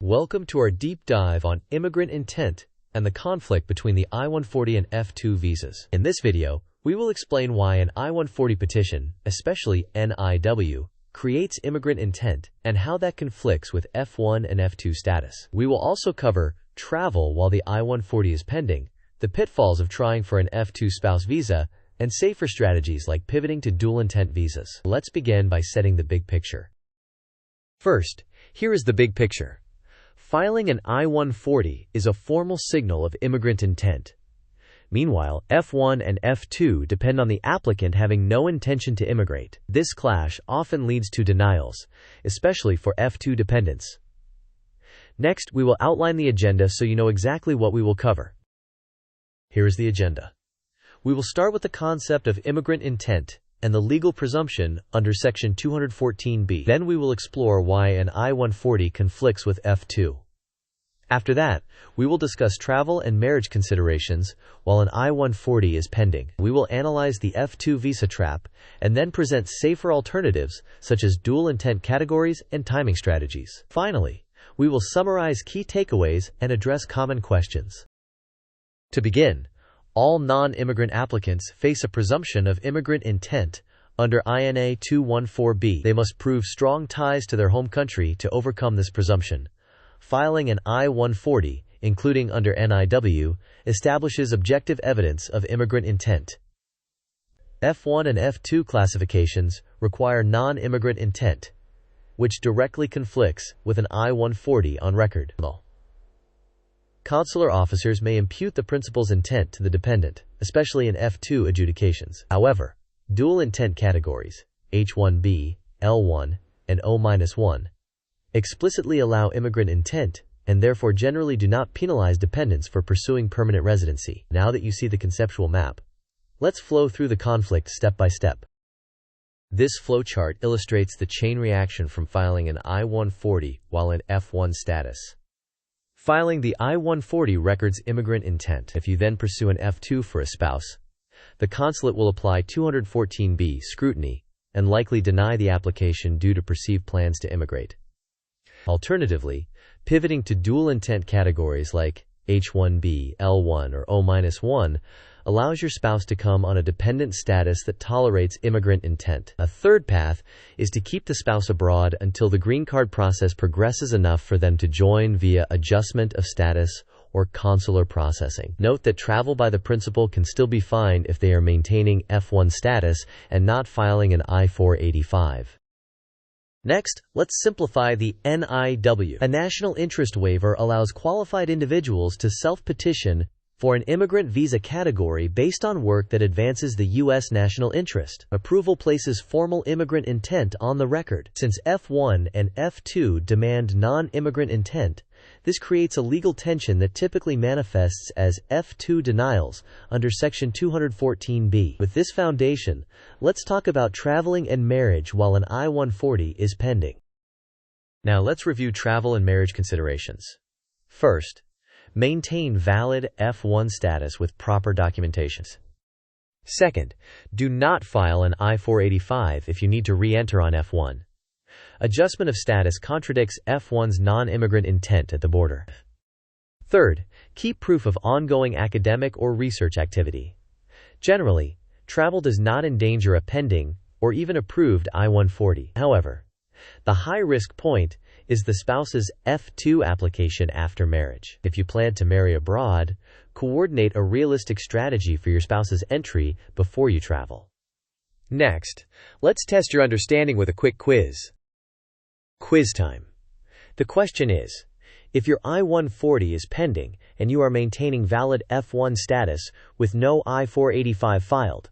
Welcome to our deep dive on immigrant intent and the conflict between the I-140 and F-2 visas. In this video, we will explain why an I-140 petition, especially NIW, creates immigrant intent and how that conflicts with F-1 and F-2 status. We will also cover travel while the I-140 is pending, the pitfalls of trying for an F-2 spouse visa, and safer strategies like pivoting to dual intent visas. Let's begin by setting the big picture. First, here is the big picture. Filing an I-140 is a formal signal of immigrant intent. Meanwhile, F-1 and F-2 depend on the applicant having no intention to immigrate. This clash often leads to denials, especially for F-2 dependents. Next, we will outline the agenda so you know exactly what we will cover. Here is the agenda. We will start with the concept of immigrant intent and the legal presumption under Section 214B. Then we will explore why an I-140 conflicts with F-2. After that, we will discuss travel and marriage considerations while an I-140 is pending. We will analyze the F-2 visa trap and then present safer alternatives such as dual intent categories and timing strategies. Finally, we will summarize key takeaways and address common questions. To begin, all non-immigrant applicants face a presumption of immigrant intent under INA 214B. They must prove strong ties to their home country to overcome this presumption. Filing an I-140, including under NIW, establishes objective evidence of immigrant intent. F-1 and F-2 classifications require non-immigrant intent, which directly conflicts with an I-140 on record. Consular officers may impute the principal's intent to the dependent, especially in F-2 adjudications. However, dual intent categories, H-1B, L-1, and O-1, explicitly allow immigrant intent and therefore generally do not penalize dependents for pursuing permanent residency. Now that you see the conceptual map, let's flow through the conflict step by step. This flowchart illustrates the chain reaction from filing an I-140 while in F-1 status. Filing the I-140 records immigrant intent. If you then pursue an F-2 for a spouse, the consulate will apply 214B scrutiny and likely deny the application due to perceived plans to immigrate. Alternatively, pivoting to dual intent categories like H-1B, L-1, or O-1 allows your spouse to come on a dependent status that tolerates immigrant intent. A third path is to keep the spouse abroad until the green card process progresses enough for them to join via adjustment of status or consular processing. Note that travel by the principal can still be fine if they are maintaining F-1 status and not filing an I-485. Next, let's simplify the NIW. A National Interest Waiver allows qualified individuals to self-petition for an immigrant visa category based on work that advances the U.S. national interest. Approval places formal immigrant intent on the record. Since F-1 and F-2 demand non-immigrant intent, this creates a legal tension that typically manifests as F-2 denials under Section 214B. With this foundation, let's talk about traveling and marriage while an I-140 is pending. Now let's review travel and marriage considerations. First, maintain valid F-1 status with proper documentations. Second, do not file an I-485 if you need to re-enter on F-1. Adjustment of status contradicts F-1's non-immigrant intent at the border. Third, keep proof of ongoing academic or research activity. Generally, travel does not endanger a pending or even approved I-140. However, the high-risk point is the spouse's F-2 application after marriage. If you plan to marry abroad, coordinate a realistic strategy for your spouse's entry before you travel. Next, let's test your understanding with a quick quiz. Quiz time. The question is, if your I-140 is pending and you are maintaining valid F-1 status with no I-485 filed,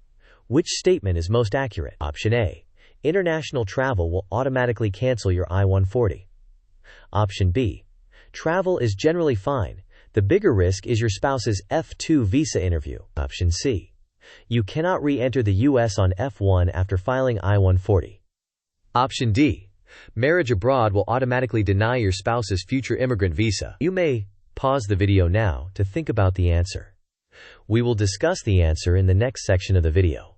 which statement is most accurate? Option A. International travel will automatically cancel your I-140. Option B. Travel is generally fine. The bigger risk is your spouse's F-2 visa interview. Option C. You cannot re-enter the U.S. on F-1 after filing I-140. Option D. Marriage abroad will automatically deny your spouse's future immigrant visa. You may pause the video now to think about the answer. We will discuss the answer in the next section of the video.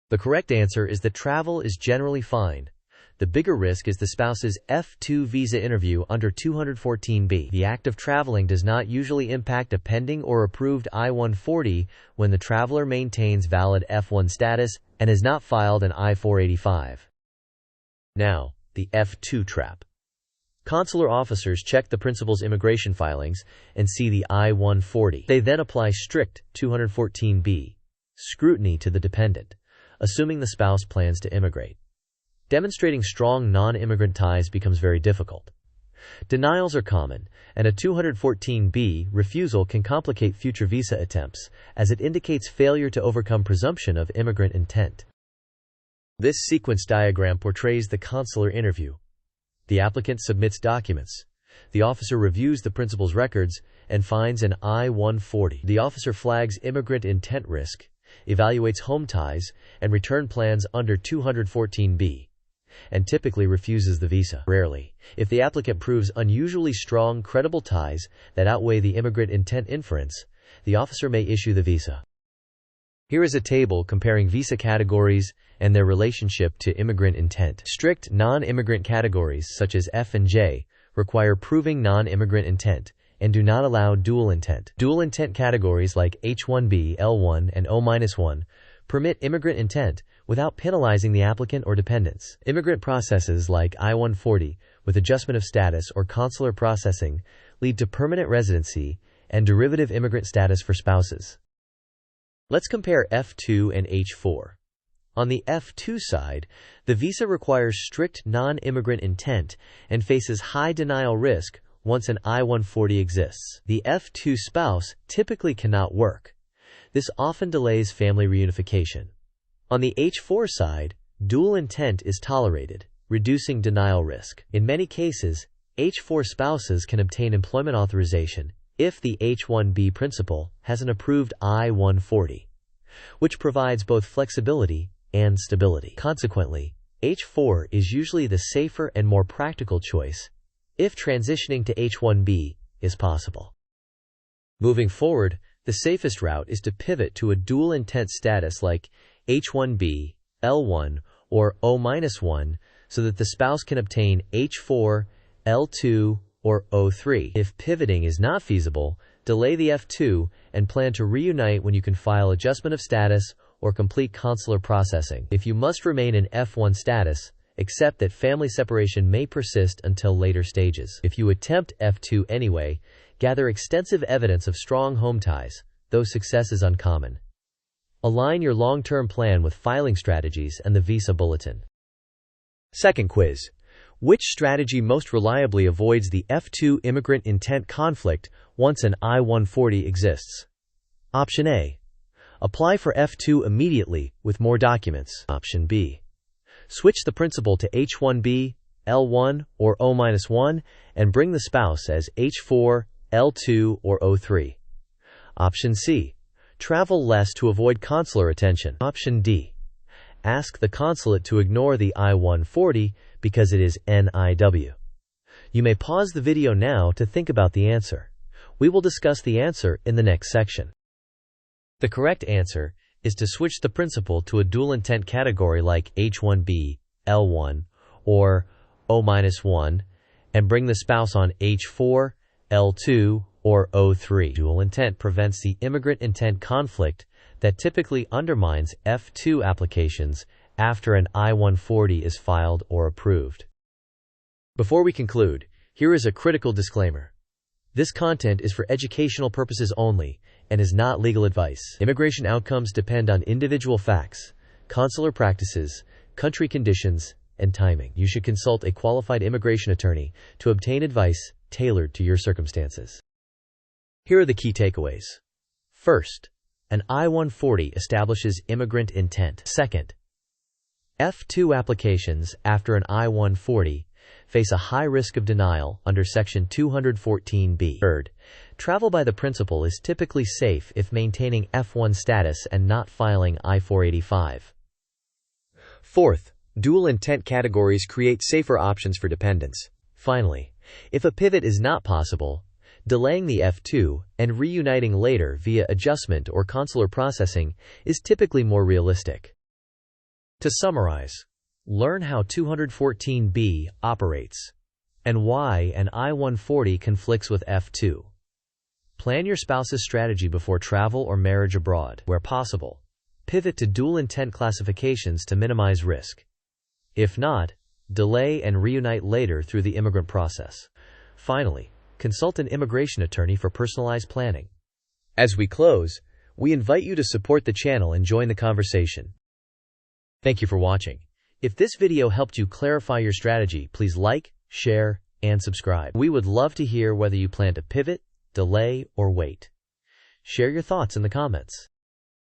The correct answer is that travel is generally fine. The bigger risk is the spouse's F-2 visa interview under 214B. The act of traveling does not usually impact a pending or approved I-140 when the traveler maintains valid F-1 status and has not filed an I-485. Now, the F-2 trap. Consular officers check the principal's immigration filings and see the I-140. They then apply strict 214B scrutiny to the dependent, assuming the spouse plans to immigrate. Demonstrating strong non-immigrant ties becomes very difficult. Denials are common, and a 214B refusal can complicate future visa attempts, as it indicates failure to overcome presumption of immigrant intent. This sequence diagram portrays the consular interview. The applicant submits documents. The officer reviews the principal's records and finds an I-140. The officer flags immigrant intent risk, evaluates home ties and return plans under 214B, and typically refuses the visa. Rarely, if the applicant proves unusually strong credible ties that outweigh the immigrant intent inference, the officer may issue the visa. Here is a table comparing visa categories and their relationship to immigrant intent. Strict non-immigrant categories such as F and J require proving non-immigrant intent and do not allow dual intent. Dual intent categories like H-1B, L-1, and O-1 permit immigrant intent without penalizing the applicant or dependents. Immigrant processes like I-140 with adjustment of status or consular processing lead to permanent residency and derivative immigrant status for spouses. Let's compare F-2 and H-4. On the F-2 side, the visa requires strict non-immigrant intent and faces high denial risk once an I-140 exists. The F-2 spouse typically cannot work. This often delays family reunification. On the H-4 side, dual intent is tolerated, reducing denial risk. In many cases, H-4 spouses can obtain employment authorization if the H-1B principal has an approved I-140, which provides both flexibility and stability. Consequently, H-4 is usually the safer and more practical choice if transitioning to H-1B is possible. Moving forward, the safest route is to pivot to a dual intent status like H-1B, L-1, or O-1 so that the spouse can obtain H-4, L-2, or O-3. If pivoting is not feasible, delay the F-2 and plan to reunite when you can file adjustment of status or complete consular processing. If you must remain in F-1 status, accept that family separation may persist until later stages. If you attempt F-2 anyway, gather extensive evidence of strong home ties, though success is uncommon. Align your long-term plan with filing strategies and the visa bulletin. Second quiz. Which strategy most reliably avoids the F-2 immigrant intent conflict once an I-140 exists? Option A. Apply for F-2 immediately with more documents. Option B. Switch the principal to H-1B, L-1, or O-1 and bring the spouse as H-4, L-2, or O-3. Option C. Travel less to avoid consular attention. Option D. Ask the consulate to ignore the I-140 because it is NIW. You may pause the video now to think about the answer. We will discuss the answer in the next section. The correct answer is to switch the principal to a dual intent category like H-1B, L-1, or O-1 and bring the spouse on H-4, L-2, or O-3. Dual intent prevents the immigrant intent conflict that typically undermines F-2 applications after an I-140 is filed or approved. Before we conclude, here is a critical disclaimer. This content is for educational purposes only and is not legal advice. Immigration outcomes depend on individual facts, consular practices, country conditions, and timing. You should consult a qualified immigration attorney to obtain advice tailored to your circumstances. Here are the key takeaways. First, an I-140 establishes immigrant intent. Second, F-2 applications after an I-140 face a high risk of denial under Section 214B. Third, travel by the principal is typically safe if maintaining F-1 status and not filing I-485. Fourth, dual intent categories create safer options for dependents. Finally, if a pivot is not possible, delaying the F-2 and reuniting later via adjustment or consular processing is typically more realistic. To summarize, Learn how 214B operates and why an I-140 conflicts with F-2. Plan your spouse's strategy before travel or marriage abroad, where possible. Pivot to dual intent classifications to minimize risk. If not, delay and reunite later through the immigrant process. Finally, consult an immigration attorney for personalized planning. As we close, we invite you to support the channel and join the conversation. Thank you for watching. If this video helped you clarify your strategy, please like, share, and subscribe. We would love to hear whether you plan to pivot, delay, or wait. Share your thoughts in the comments.